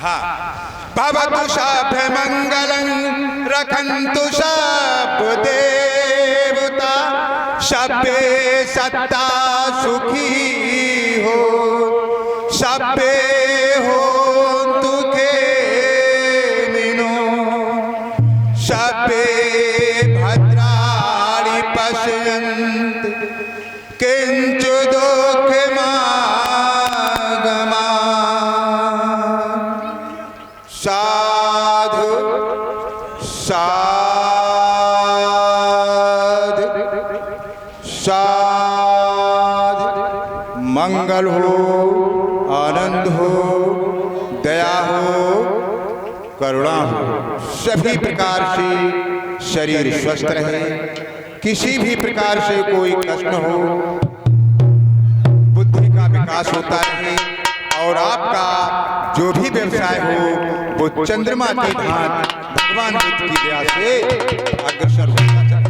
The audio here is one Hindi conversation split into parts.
हाँ, भवतु शाभ्य मंगलं रखन्तु शाप देवता, सभ्य सत्ता सुखी हो, सभ्य हो दुखे मिनो, सभ्य भद्राणि पश्यन्तु किंचु दुःखमागमा। साधु साधु साधु, मंगल हो, आनंद हो, दया हो, करुणा हो, सभी प्रकार से शरीर स्वस्थ रहे, किसी भी प्रकार से कोई कष्ट न हो, बुद्धि का विकास होता रहे और आपका जो भी व्यवसाय हो वो चंद्रमा की भांति भगवान बुद्ध की दया से अग्रसर होता चला जाए।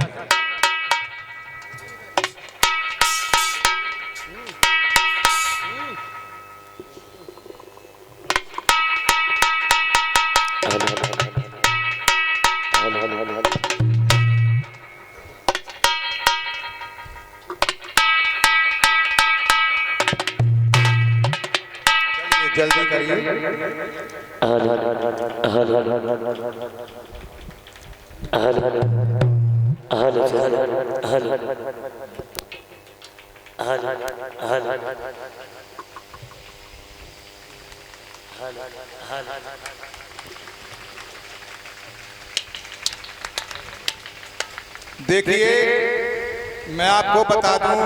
जल्दी करिए। देखिए, मैं आपको बता दूं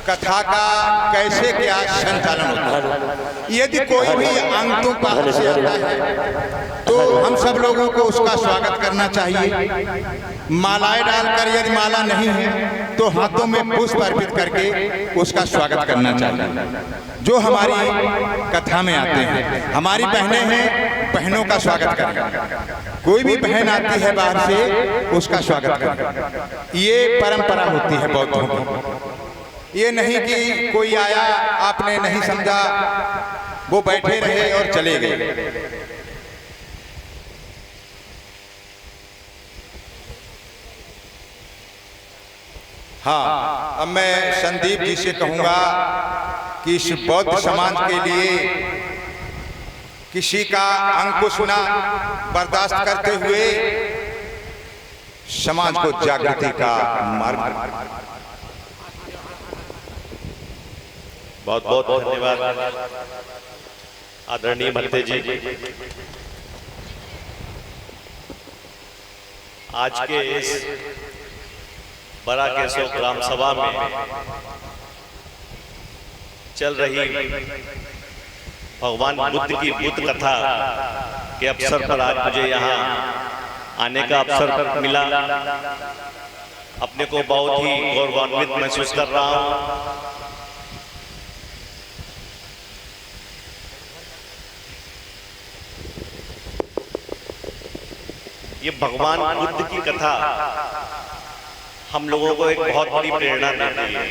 कथा का कैसे क्या संचालन होता है। यदि कोई भी अंतों पास से आता है तो हम सब लोगों को उसका स्वागत करना चाहिए। मालाएं डालकर, यदि माला नहीं है तो हाथों में पुष्प अर्पित करके उसका स्वागत करना चाहिए। जो हमारी कथा में आते हैं, हमारी बहनें हैं, बहनों का स्वागत करें। कोई भी बहन आती है बाहर से, उसका स्वागत करें। ये परंपरा होती है बौद्धों की। ये नहीं कि कोई आया, आपने नहीं समझा, वो बैठे रहे और चले गए। हाँ, अब मैं संदीप जी से कहूंगा कि इस बौद्ध समाज के लिए किसी का अंकुश ना बर्दाश्त करते हुए समाज को जागृति का मार्ग। बहुत बहुत धन्यवाद आदरणीय भंते जी। आज के इस बड़ा केशव ग्राम सभा में चल रही भगवान बुद्ध की बुद्ध कथा के अवसर पर आज मुझे यहाँ आने का अवसर मिला। अपने को बहुत ही गौरवान्वित महसूस कर रहा हूँ। ये भगवान बुद्ध की कथा हम लोगों को एक बहुत बड़ी प्रेरणा देती है।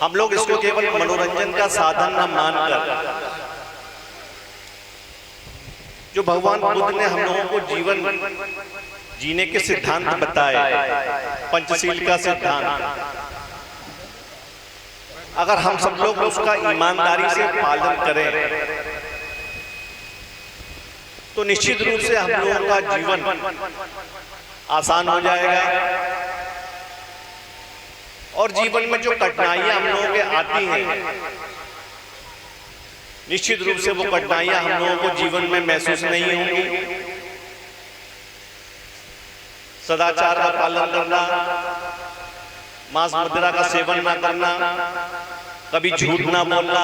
हम लोग इसको केवल मनोरंजन का साधन न मानकर, जो भगवान बुद्ध ने हम लोगों को जीवन जीने के सिद्धांत बताए, पंचशील का सिद्धांत, अगर हम सब लोग उसका ईमानदारी से पालन करें तो निश्चित रूप से हम लोगों का जीवन आसान हो जाएगा। और जीवन में जो कठिनाइयां हम लोगों के आती हैं, निश्चित रूप से वो कठिनाइयां हम लोगों को जीवन में महसूस नहीं होंगी। सदाचार का पालन करना, मांस मदिरा का सेवन ना करना, कभी झूठ ना बोलना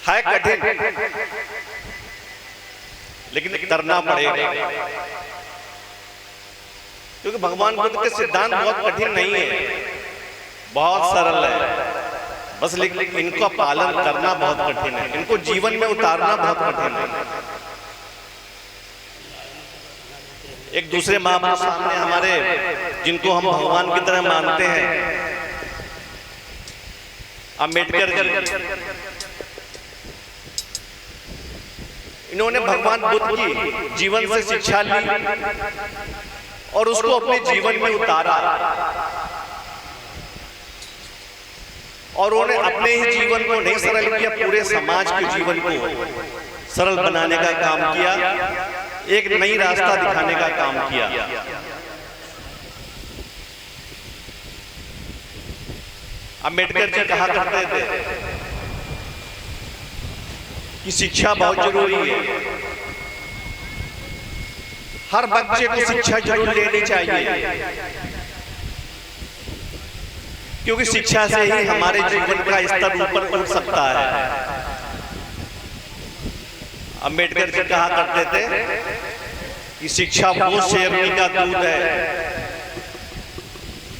है कठिन, लेकिन करना पड़ेगा। क्योंकि भगवान बुद्ध के सिद्धांत बहुत कठिन नहीं है, बहुत सरल है, बस लेकिन इनका पालन करना बहुत कठिन है, इनको जीवन में उतारना बहुत कठिन है। एक दूसरे महापुरुष सामने हमारे, जिनको हम भगवान की तरह मानते हैं, अम्बेडकर जी, इन्होंने भगवान बुद्ध की जीवन से शिक्षा ली और उसको अपने जीवन में उतारा और उन्होंने अपने ही जीवन को नहीं सरल किया, पूरे समाज के जीवन को सरल बनाने का काम किया, एक नई रास्ता दिखाने का काम किया। अम्बेडकर जी कहा करते थे कि शिक्षा बहुत जरूरी है, हर बच्चे को शिक्षा जरूर लेनी चाहिए, क्योंकि शिक्षा से ही हमारे जीवन का स्तर ऊपर उठ सकता है। अम्बेडकर जी कहा करते थे कि शिक्षा वो शेरनी का दूध है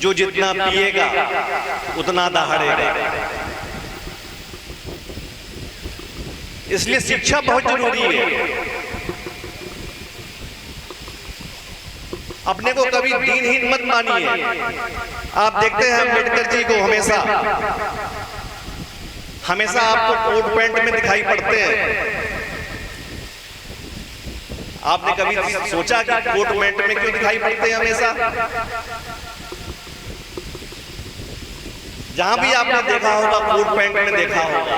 जो जितना पिएगा उतना दहाड़ेगा। इसलिए शिक्षा बहुत जरूरी है। अपने को कभी दीनहीन मत मानिए। आप देखते हैं अम्बेडकर जी को हमेशा आपको कोट पैंट में दिखाई पड़ते हैं। आपने कभी सोचा कि कोट पैंट में क्यों दिखाई पड़ते हैं हमेशा? जहां भी आपने देखा होगा कोट पैंट में देखा होगा।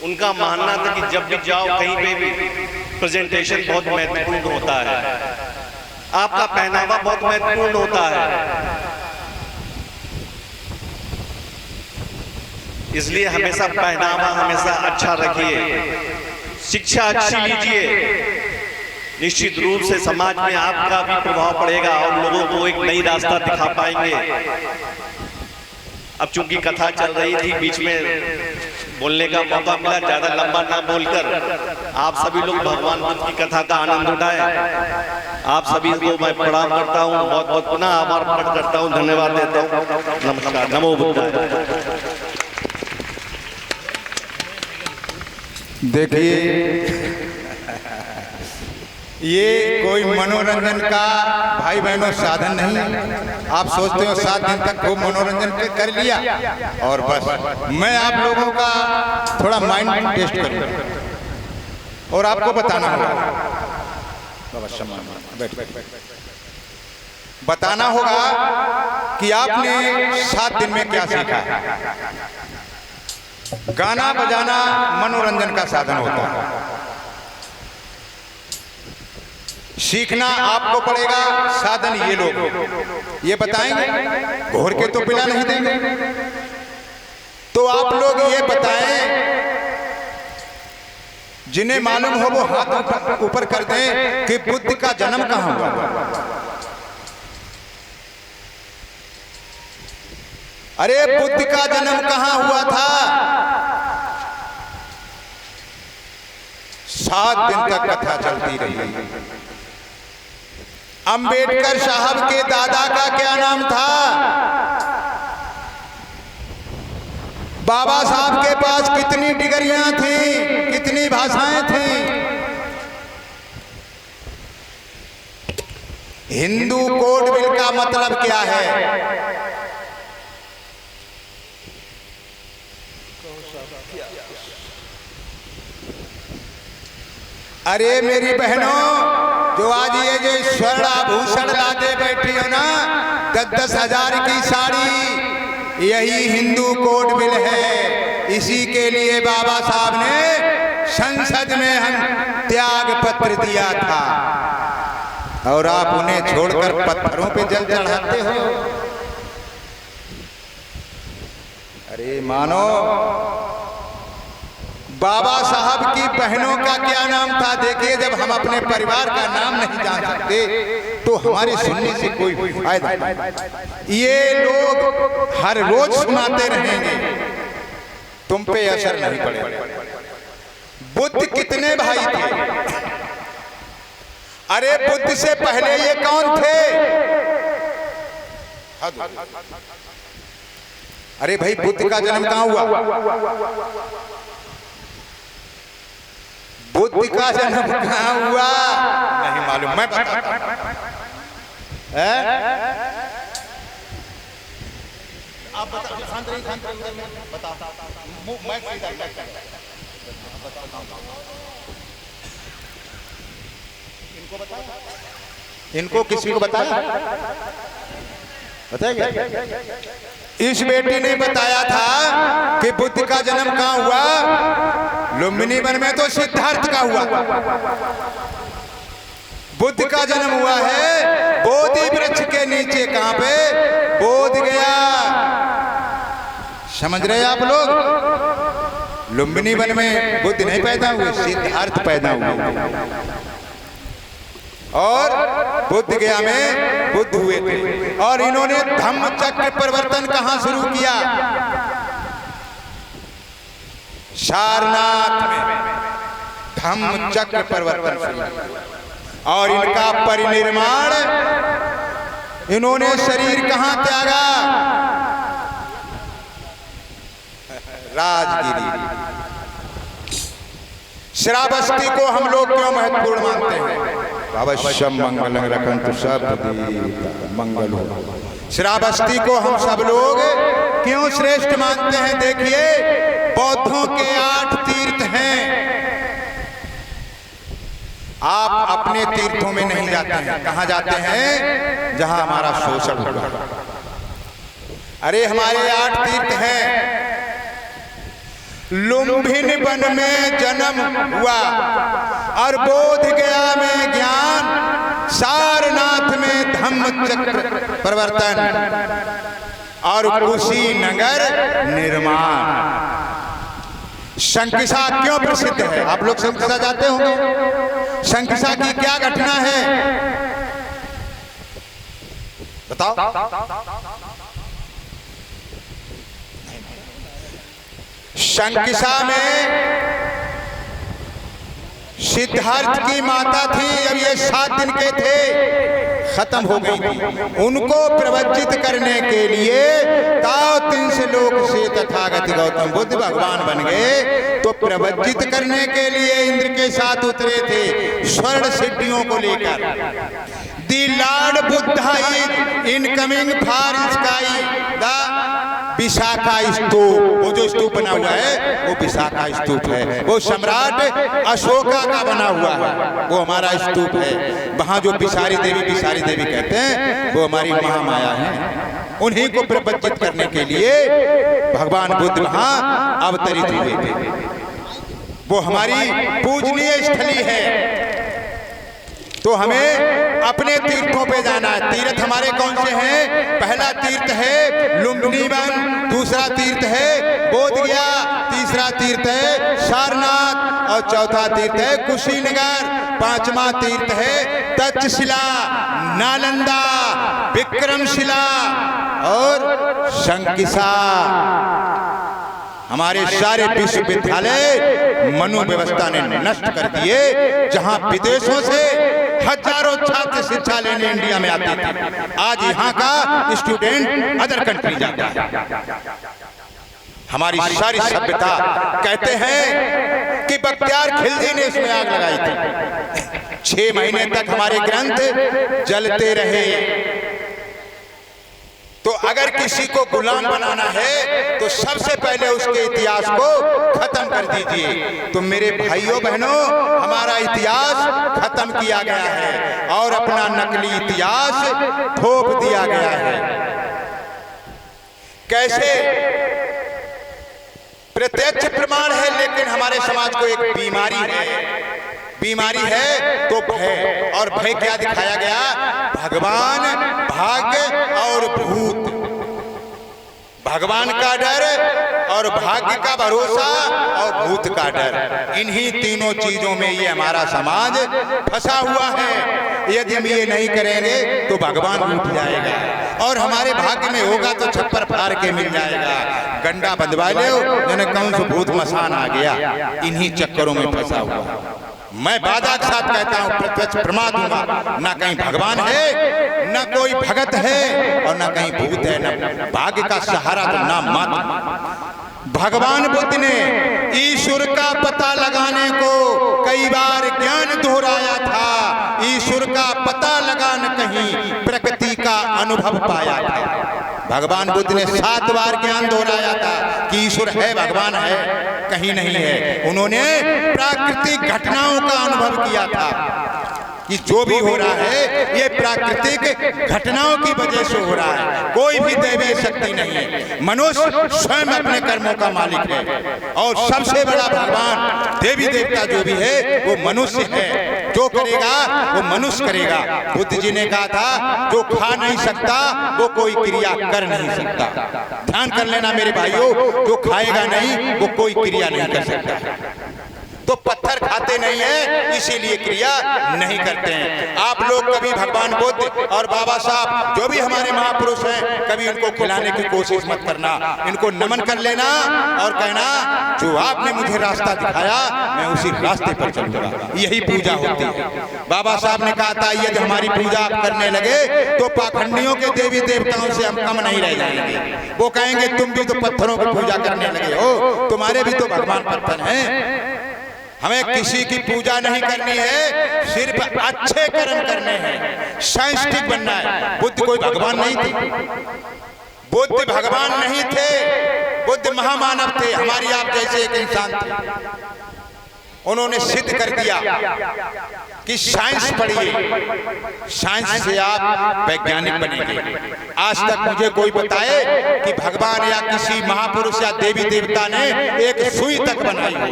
उनका मानना था कि जब भी जाओ कहीं पे भी प्रेजेंटेशन बहुत महत्वपूर्ण होता है, आपका पहनावा बहुत महत्वपूर्ण होता है। इसलिए हमेशा पहनावा हमेशा अच्छा रखिए, शिक्षा अच्छी लीजिए, निश्चित रूप से समाज में आपका भी प्रभाव पड़ेगा और लोगों को एक नई रास्ता दिखा पाएंगे। अब चूंकि कथा चल रही थी, बीच में बोलने का मौका मिला, ज्यादा लंबा ना बोलकर आप सभी लोग भगवान बुद्ध की कथा का आनंद उठाएं। आप सभी को मैं प्रणाम करता हूँ, बहुत बहुत पुनः आभार प्रकट करता हूँ, धन्यवाद देता हूँ। नमस्कार, नमो बुद्धाय। देखिए, ये कोई मनोरंजन का भाई बहनों साधन नहीं। आप सोचते हो 7 दिन तक खूब मनोरंजन कर लिया और बस। मैं आप लोगों का थोड़ा माइंड टेस्ट करूँ और आपको बताना होगा, बताना होगा कि आपने 7 दिन में क्या सीखा है। गाना बजाना मनोरंजन का साधन होता है। सीखना आपको पड़ेगा, साधन ये लोग ये बताएंगे, घोर के तो पिला नहीं देंगे। तो आप लोग ये बताएं, जिन्हें मालूम हो वो हाथ ऊपर कर दें कि बुद्ध का जन्म कहाँ हुआ। अरे बुद्ध का जन्म कहाँ हुआ था? 7 दिन तक कथा चलती रही। अंबेडकर साहब के दादा का क्या नाम था? बाबा साहब के पास कितनी डिग्रियां थी, कितनी भाषाएं थी? हिंदू कोड बिल का मतलब क्या है? अरे मेरी बहनों, जो आज ये जो स्वर्ण आभूषण लादे बैठी हो ना, 10-10 हजार की साड़ी, यही हिंदू कोड बिल है। इसी के लिए बाबा साहब ने संसद में हम त्याग पत्र दिया था और आप उन्हें छोड़कर पत्थरों पे जल चढ़ाते हो। अरे मानो, बाबा साहब की बहनों का क्या नाम था? देखिए, जब हम अपने परिवार का नाम नहीं जान सकते तो हमारे सुनने से कोई फायदा नहीं। ये लोग हर रोज सुनाते रहेंगे, तुम पे असर नहीं पड़ेगा। बुद्ध कितने भाई थे? अरे बुद्ध से पहले ये कौन थे? अरे भाई, बुद्ध का जन्म कहाँ हुआ? बुद्ध का जन्म कहाँ हुआ? नहीं मालूम, मैं बताता हूं। आप बताओ, शांत रहिए, बताओ, मैं सीधा इनको बताया, इनको किसी को बताया, बताएंगे? इस बेटी ने बताया था कि बुद्ध का जन्म कहाँ हुआ? लुम्बिनी वन में तो सिद्धार्थ का हुआ। बुद्ध का जन्म हुआ है बोधि वृक्ष के नीचे, कहां पे? बोध गया। समझ रहे आप लोग? लुम्बिनी वन में बुद्ध नहीं पैदा हुए, सिद्धार्थ पैदा हुए। और बुद्ध गया में बुद्ध हुए थे। और इन्होंने धम्म चक्र परिवर्तन कहां शुरू किया? सारनाथ में धम्म चक्र परिवर्तन शुरू किया। और इनका परिनिर्माण, इन्होंने शरीर कहां त्यागा? राजगिरी। श्रावस्ती को हम लोग क्यों महत्वपूर्ण मानते हैं? अवश्य मंगल रखंतु सब मंगल हो। श्रावस्ती को हम सब लोग क्यों श्रेष्ठ मानते हैं? देखिए, बौद्धों के 8 तीर्थ हैं। आप अपने तीर्थों में नहीं जाते हैं, कहां जाते हैं? जहां हमारा शोषण हुआ। अरे हमारे 8 तीर्थ हैं। लुम्बिन वन में जन्म हुआ और बोध गया में ज्ञान, सारनाथ में धम्म चक्र परिवर्तन और कुशीनगर निर्माण। शंकिसा क्यों प्रसिद्ध है? आप लोग शंकिसा जाते होंगे। शंकिसा की क्या घटना है बताओ? शंकिसा में सिद्धार्थ की माता थी, जब ये 7 दिन के थे खत्म हो गई थी। उनको प्रवचित करने के लिए ताव 3 लोक से तथागत गौतम बुद्ध भगवान बन गए। तो प्रवचित करने के लिए इंद्र के साथ उतरे थे स्वर्ण सिद्धियों को लेकर। The lord Buddha is incoming for sky the Vishakha stupa. वो जो स्तूप बना हुआ है वो विशाखा स्तूप है। वो सम्राट अशोका का बना हुआ है, वो हमारा स्तूप है। वहां जो बिसारी देवी कहते हैं वो हमारी महामाया है। उन्हीं को प्रवचित करने के लिए भगवान बुद्ध वहां अवतरित हुए थे। वो हमारी पूजनीय स्थली है। तो हमें अपने तीर्थों पे जाना है। तीर्थ हमारे कौन से हैं? पहला तीर्थ है लुम्बिनी वन, दूसरा तीर्थ है बोध गया, तीसरा तीर्थ है सारनाथ और चौथा तीर्थ है कुशीनगर, 5वां तीर्थ है तक्षशिला, नालंदा, विक्रमशिला और शंकिसा। हमारे सारे विश्वविद्यालय मनु व्यवस्था ने नष्ट कर दिए। जहां विदेशों से हजारों छात्र शिक्षा लेने इंडिया में आते थे, आज यहाँ का स्टूडेंट अदर कंट्री जाता है। हमारी सारी सभ्यता, कहते हैं कि बख्तियार खिलजी ने इसमें आग लगाई थी। 6 महीने तक हमारे ग्रंथ जलते रहे। तो अगर किसी को गुलाम बनाना है तो सबसे पहले उसके इतिहास को खत्म कर दीजिए। तो मेरे भाइयों बहनों, हमारा इतिहास खत्म किया गया है और अपना नकली इतिहास थोप दिया गया है। कैसे? प्रत्यक्ष प्रमाण है, लेकिन हमारे समाज को एक बीमारी है तो भय। और भय क्या दिखाया गया? भगवान, भाग्य और भूत। भगवान का डर और भाग्य का भरोसा और भूत का डर, इन्हीं तीनों चीजों में ये हमारा समाज फंसा हुआ है। यदि हम ये नहीं करेंगे तो भगवान रूठ जाएगा और हमारे भाग्य में होगा तो छप्पर फाड़ के मिल जाएगा। गंडा बंधवा लो, मैंने कौन सा भूत मसान आ गया। इन्हीं चक्करों में फंसा हुआ। मैं वादा के साथ कहता हूं, प्रत्यक्ष प्रमाण दूंगा, ना कहीं भगवान है, ना कोई भगत है और ना कहीं भूत है, ना भाग्य का सहारा तो नाम मात्र। भगवान बुद्ध ने ईश्वर का पता लगाने को कई बार ज्ञान दोहराया था। ईश्वर का पता लगाना कहीं प्रकृति का अनुभव पाया था। भगवान बुद्ध ने 7 बार ज्ञान दोहराया था कि ईश्वर है, भगवान है, कहीं नहीं है। उन्होंने प्राकृतिक घटनाओं का अनुभव किया था कि जो भी हो रहा है ये प्राकृतिक घटनाओं की वजह से हो रहा है, कोई भी दैवीय शक्ति नहीं है। मनुष्य स्वयं अपने कर्मों का मालिक है और सबसे बड़ा भगवान देवी देवता जो भी है वो मनुष्य है। जो करेगा वो मनुष्य करेगा। बुद्ध जी ने कहा था जो खा नहीं सकता वो कोई क्रिया कर नहीं सकता। ध्यान कर लेना मेरे भाइयों, जो खाएगा नहीं वो कोई क्रिया नहीं कर सकता। तो पत्थर खाते नहीं है इसीलिए क्रिया नहीं करते हैं। आप लोग कभी भगवान बुद्ध और बाबा साहब जो भी हमारे महापुरुष हैं, कभी इनको खिलाने की कोशिश मत करना। इनको नमन कर लेना और कहना जो आपने मुझे रास्ता दिखाया मैं उसी रास्ते पर चलूंगा। यही पूजा होती है। बाबा साहब ने कहा था यदि हमारी पूजा आप करने लगे तो पाखंडियों के देवी देवताओं से हम कम नहीं रह जाएंगे। वो कहेंगे तुम भी तो पत्थरों की पूजा करने लगे हो, तुम्हारे भी तो भगवान पत्थर हैं। हमें किसी की पूजा नहीं करनी है, सिर्फ अच्छे कर्म करने हैं, साइंटिफिक बनना है। बुद्ध कोई भगवान नहीं थे, बुद्ध भगवान नहीं थे, बुद्ध महामानव थे, हमारी आप जैसे एक इंसान थे। उन्होंने सिद्ध कर दिया कि साइंस पढ़िए, साइंस से आप वैज्ञानिक बनेंगे। आज तक मुझे कोई बताए कि भगवान या किसी महापुरुष या देवी देवता ने एक सुई तक बनाई हो।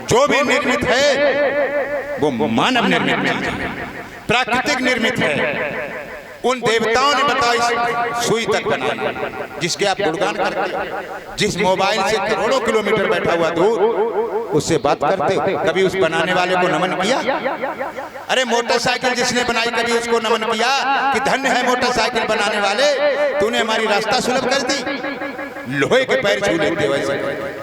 जो भी निर्मित है वो मानव निर्मित चीज है, प्राकृतिक निर्मित है। उन देवताओं ने बताओ इस सुई तक बनाई, जिसके आप गुणगान करते हो। जिस मोबाइल से करोड़ों किलोमीटर बैठा हुआ दूर उससे बात करते हो, कभी उस बनाने वाले को नमन किया? अरे मोटरसाइकिल जिसने बनाई कभी उसको नमन किया कि धन्य है मोटरसाइकिल बनाने वाले, तूने हमारी रास्ता सुलभ कर दी। लोहे के पैर छू लेते हो ऐसे।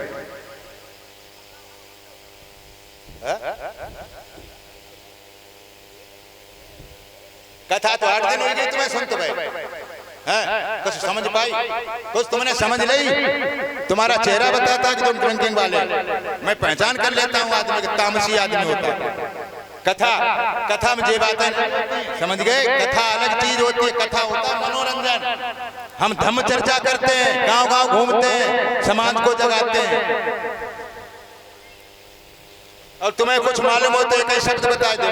कथा तो 8 दिन हो गई तुम्हें सुनते भाई, कुछ समझ पाई? कुछ तुमने समझ ली? तुम्हारा चेहरा बताता कि तुम ड्रिंकिंग वाले। मैं पहचान कर लेता हूँ आदमी का, तामसी आदमी होता है। कथा में ये बातें समझ गए। कथा अलग चीज होती है, कथा होता है मनोरंजन। हम धम्म चर्चा करते हैं, गांव गांव घूमते हैं, समाज को जगाते हैं। और तुम्हें कुछ मालूम होता है, कई शब्द बताए दे।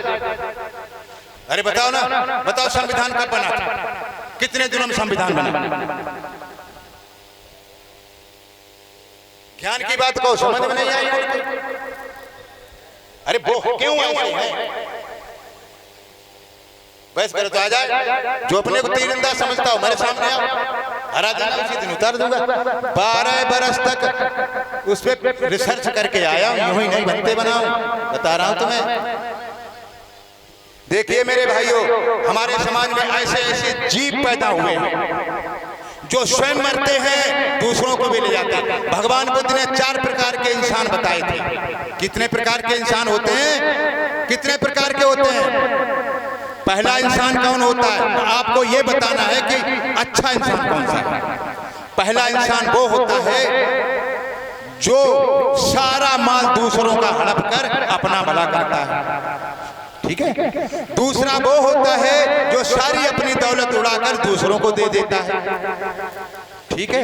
अरे बताओ ना, बताओ संविधान कब बना था? कितने दिनों में संविधान बना? ज्ञान की बात को समझ में नहीं आई। अरे वो क्यों ऐसे है? बस करो तो आ जाए। जो अपने को तीरंदाज समझता हो मेरे सामने आओ, हरा देना उसी दिन उतार दूंगा। 12 बरस तक उस पर रिसर्च करके आया हूं, यूं ही नहीं बनते बनाओ, बता रहा हूं तुम्हें। देखिए मेरे भाइयों, हमारे समाज में ऐसे ऐसे जीव पैदा हुए हैं जो स्वयं मरते हैं, दूसरों को भी ले जाते हैं। भगवान बुद्ध ने 4 प्रकार के इंसान बताए थे। कितने प्रकार के इंसान होते हैं? कितने प्रकार के होते हैं? पहला इंसान कौन होता है? आपको यह बताना है कि अच्छा इंसान कौन सा है। पहला इंसान वो होता है जो सारा माल दूसरों का हड़प कर अपना भला करता है, ठीक है। दूसरा वो होता है जो सारी अपनी दौलत उड़ाकर दूसरों को दे देता है, ठीक है।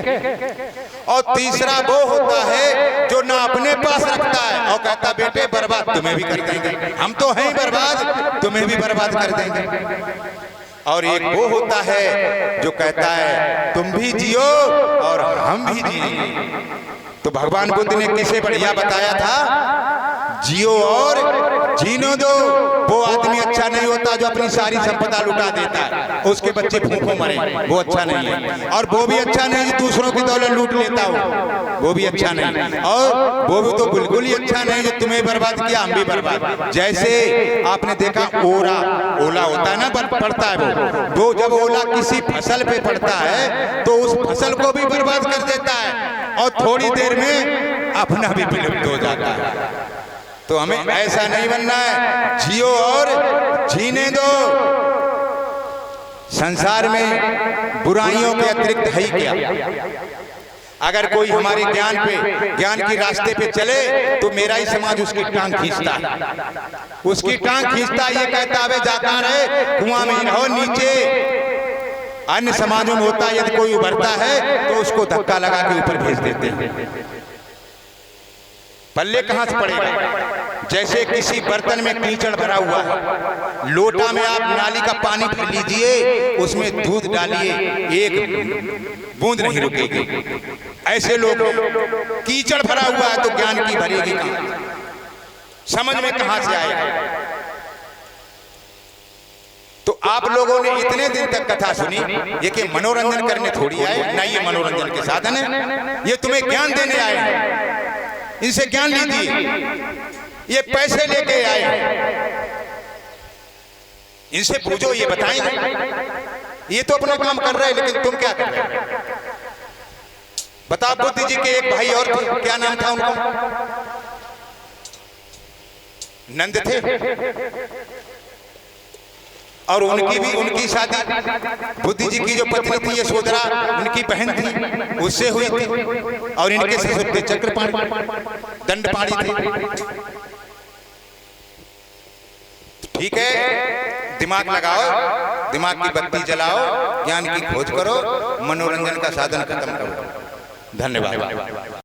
और तीसरा वो होता है जो ना अपने पास रखता है और कहता बेटे बर्बाद तुम्हें भी कर देंगे, हम तो हैं ही बर्बाद, तुम्हें भी बर्बाद कर देंगे। और एक वो होता है जो कहता है तुम भी जियो और हम भी जिएंगे। तो भगवान बुद्ध ने किसे बढ़िया बताया था? जियो और जीने दो। वो आदमी अच्छा नहीं होता जो अपनी सारी संपदा लुटा देता है, उसके बच्चे भूखों मरे, वो अच्छा नहीं है। और वो भी अच्छा नहीं जो दूसरों की दौलत लूट लेता हो, वो भी अच्छा नहीं। और वो भी तो बिल्कुल ही अच्छा नहीं जो तुम्हें बर्बाद किया हम भी बर्बाद। जैसे आपने देखा ओला होता है ना, पड़ता है वो जब ओला किसी फसल पे पड़ता है तो उस फसल को भी बर्बाद कर देता है और थोड़ी देर में अपना भी विलुप्त हो जाता है। तो हमें ऐसा नहीं बनना है, जियो और जीने दो। संसार में बुराइयों के अतिरिक्त है ही क्या? अगर कोई हमारे ज्ञान की रास्ते पे चले तो मेरा ही समाज उसकी टांग खींचता है, उसकी टांग खींचता है। ये कहता है जाकर है कुआं में रहो नीचे, अन्य समाजों में होता है, यदि कोई उभरता है तो उसको धक्का लगा के ऊपर भेज देते हैं। पल्ले कहां से पड़ेगा? जैसे किसी बर्तन में कीचड़ भरा हुआ है, लोटा में आप नाली का पानी भर लीजिए, उसमें दूध डालिए, एक बूंद नहीं रुकेगी। ऐसे लोग, कीचड़ भरा हुआ है तो ज्ञान की भरेगी कहां? समझ में कहां से आएगा? तो आप लोगों ने इतने दिन तक कथा सुनी, ये कि मनोरंजन करने थोड़ी आए, ना ये मनोरंजन के साधन है, ये तुम्हें ज्ञान देने आए हैं। इनसे ज्ञान लीजिए। ये पैसे लेके आए, इनसे पूछो, ये बताएंगे। ये तो अपना काम कर रहे हैं, लेकिन तुम क्या कर रहे हो? बताओ। बुद्ध जी के एक भाई और थे, क्या नाम था उनका? नंद थे। और उनकी शादी बुद्ध जी की जो पत्नी थी यशोधरा, उनकी बहन थी, उससे हुई थी। और इनके ससुर थे चक्रपाणी, दंडपाणी थे। ठीक है, दिमाग लगाओ, दिमाग की बत्ती जलाओ, ज्ञान की खोज करो, मनोरंजन का साधन खत्म करो। धन्यवाद।